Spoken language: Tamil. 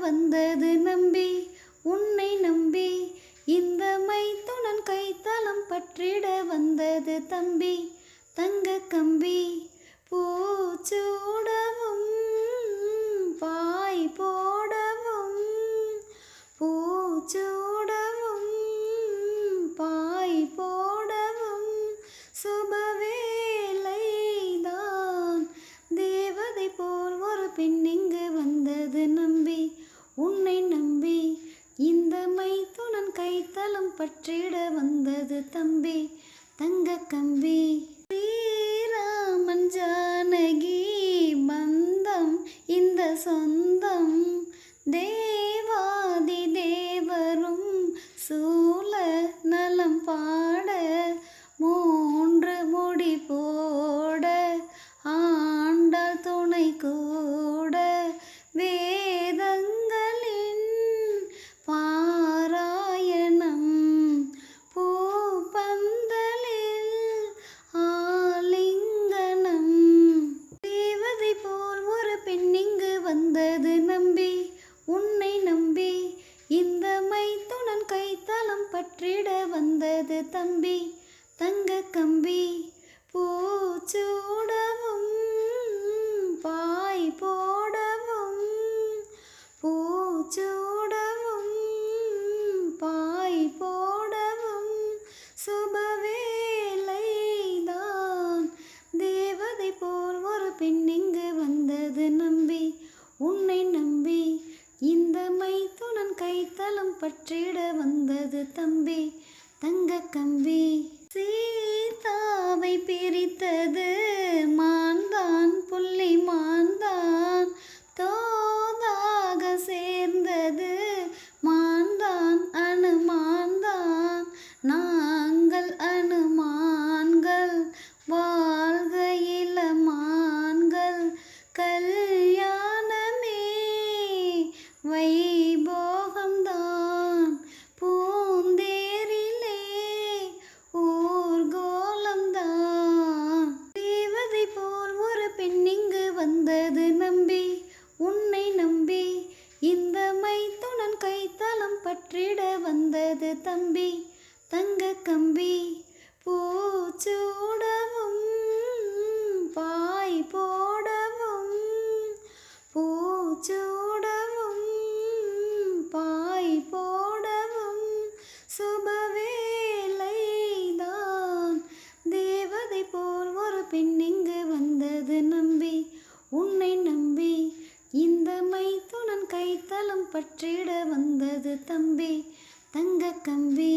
வந்தது நம்பி உன்னை நம்பி இந்த மைத்துனன் கைத்தலம் பற்றிட வந்தது தம்பி தங்க கம்பி பூச்சூடவும் பாய் போடவும் பூச்சூடவும் பாய் போடவும் சுபவேளைதான் தேவதை போல் ஒரு பெண் இங்கு வந்தது நம்பி உன்னை நம்பி இந்த மைத்துனன் கைத்தலம் பற்றிட வந்தது தம்பி தங்க கம்பி ஸ்ரீராமன் ஜானகி பந்தம் இந்த சொந்தம் தேவாதி தேவரும் சூழ நலம் பாட மூன்று முடி போட ஆண்டாள் துணை கூட வேதங்களின் பாராயணம் பூப்பந்தலில் ஆலிங்கனம் தேவதை போல் ஒரு பெண் இங்கு வந்தது நம்பி உன்னை நம்பி இந்த மைத்துனன் கைத்தலம் பற்றிட வந்தது தம்பி தங்க கம்பி பூச்சூடவும் பாய் போடவும் பூச்சூடவும் பாய் போடவும் சுபவேளைதான் தேவதை போல் ஒரு பெண் இங்கு வந்தது நம்பி உன்னை நம்பி இந்த மைத்துனன் கைத்தலம் பற்றிட வந்தது தம்பி தங்க கம்பி சீதாவை பிரித்தது மான்தான் புள்ளி மான்தான் தோதாக சேர்ந்தது மான்தான் அனுமான்தான் நாங்கள் அனுமான்கள் வாழ்க இளமான்கள் கல்யாணமே வைபோகம்தான் பூந்தேரிலே ஊர்கோலம்தான் தேவதை போல் ஒரு பெண் இங்கு வந்தது நம்பி உன்னை நம்பி இந்த மைத்துனன் கைத்தலம் பற்றிட வந்தது தம்பி தங்க கம்பி பூச்சூடவும் பாய் போடவும் பூச்சூடவும் பாய் போடவும் சுபவேளைதான் தேவதை போல் ஒரு பெண் இங்கு வந்தது நம்பி உன்னை நம்பி இந்த மைத்துனன் கைத்தலம் பற்றிட வந்தது தம்பி தங்க கம்பி